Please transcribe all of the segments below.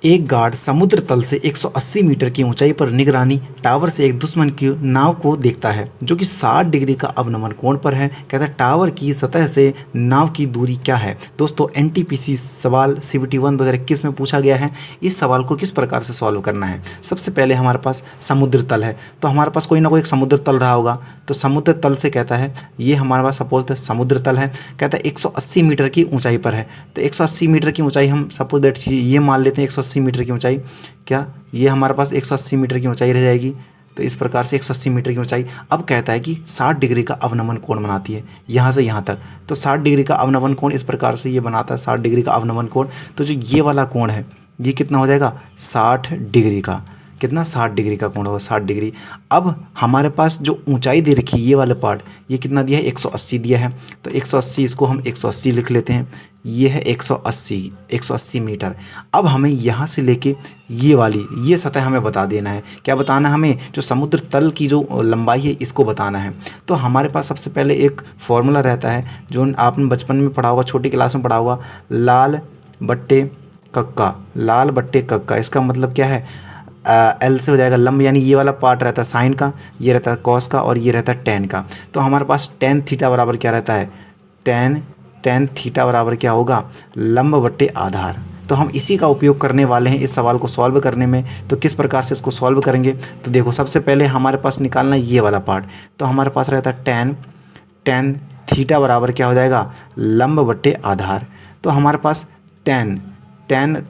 एक गार्ड समुद्र तल से 180 मीटर की ऊंचाई पर निगरानी टावर से एक दुश्मन की नाव को देखता है जो कि 60 डिग्री का अवनमन कोण पर है। कहता है टावर की सतह से नाव की दूरी क्या है। दोस्तों एनटीपीसी सवाल सीबीटी 1 2021 में पूछा गया है। इस सवाल को किस प्रकार से सॉल्व करना है। सबसे पहले हमारे पास समुद्र तल है तो हमारे पास कोई ना कोई एक समुद्र तल रहा होगा। तो समुद्र तल से कहता है ये हमारे पास सपोज समुद्र तल है। कहता है 180 मीटर की ऊंचाई पर है। तो 180 मीटर की ऊंचाई हम सपोज दैट ये मान लेते हैं 180 मीटर की ऊंचाई। क्या ये हमारे पास 180 मीटर की ऊंचाई रह जाएगी। तो इस प्रकार से 180 मीटर की ऊंचाई। अब कहता है कि 60 डिग्री का अवनमन कोण बनाती है यहाँ से यहाँ तक। तो 60 डिग्री का अवनमन कोण इस प्रकार से ये बनाता है 60 डिग्री का अवनमन कोण। तो जो ये वाला कोण है ये कितना हो जाएगा 60 डिग्री का। कितना 60 डिग्री का कोण होगा 60 डिग्री। अब हमारे पास जो ऊंचाई दे रखी है ये वाला पार्ट ये कितना दिया है 180 दिया है। तो 180 इसको हम 180 लिख लेते हैं। ये है 180 मीटर। अब हमें यहाँ से लेके ये वाली ये सतह हमें बता देना है। क्या बताना है हमें जो समुद्र तल की जो लंबाई है इसको बताना है। तो हमारे पास सबसे पहले एक फॉर्मूला रहता है जो आपने बचपन में पढ़ा होगा छोटी क्लास में पढ़ा होगा लाल बट्टे कक्का। इसका मतलब क्या है एल से हो जाएगा लंब यानी ये वाला पार्ट रहता है साइन का, ये रहता है कॉस का और ये रहता है टेन का। तो हमारे पास टेन थीटा बराबर क्या रहता है टेन थीटा बराबर क्या होगा लंब बट्टे आधार। तो हम इसी का उपयोग करने वाले हैं इस सवाल को सॉल्व करने में। तो किस प्रकार से इसको सॉल्व करेंगे तो देखो सबसे पहले हमारे पास निकालना ये वाला पार्ट। तो हमारे पास रहता है टेन थीटा बराबर क्या हो जाएगा लंब बट्टे आधार। तो हमारे पास टेन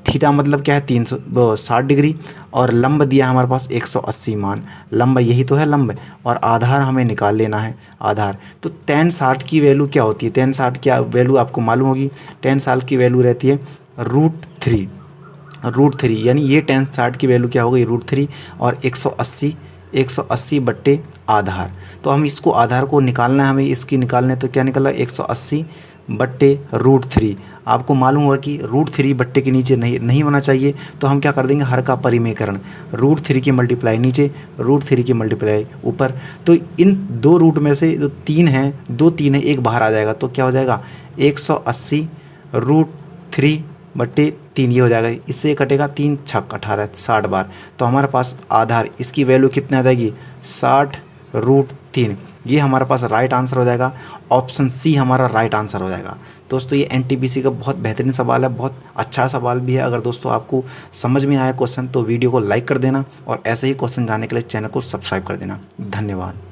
थीटा मतलब क्या है 360 डिग्री और लंब दिया हमारे पास 180 मान। लंब यही तो है लंब और आधार हमें निकाल लेना है आधार। तो tan 60 की वैल्यू क्या होती है tan 60 की वैल्यू आपको मालूम होगी। tan 60 की वैल्यू रहती है √3 यानी ये tan 60 की वैल्यू क्या हो गई √3 और 180 बट्टे आधार। तो हम इसको आधार को निकालना है हमें इसकी निकालने। तो क्या निकला 180 बट्टे √3। आपको मालूम होगा कि √3 बट्टे के नीचे नहीं होना चाहिए। तो हम क्या कर देंगे हर का परिमेयकरण √3 की मल्टीप्लाई नीचे √3 की मल्टीप्लाई ऊपर। तो इन दो रूट में से जो 3 है 2 3 है एक बाहर आ जाएगा। तो क्या हो जाएगा 180 √3 बट्टे 3 ये हो जाएगा। इससे कटेगा 3 छक 18 60 बार। तो हमारे पास आधार इसकी वैल्यू कितनी आ जाएगी 60 √3। ये हमारे पास राइट आंसर हो जाएगा। ऑप्शन सी हमारा राइट आंसर हो जाएगा। दोस्तों ये एनटीपीसी का बहुत बेहतरीन सवाल है, बहुत अच्छा सवाल भी है। अगर दोस्तों आपको समझ में आया क्वेश्चन तो वीडियो को लाइक कर देना और ऐसे ही क्वेश्चन जानने के लिए चैनल को सब्सक्राइब कर देना। धन्यवाद।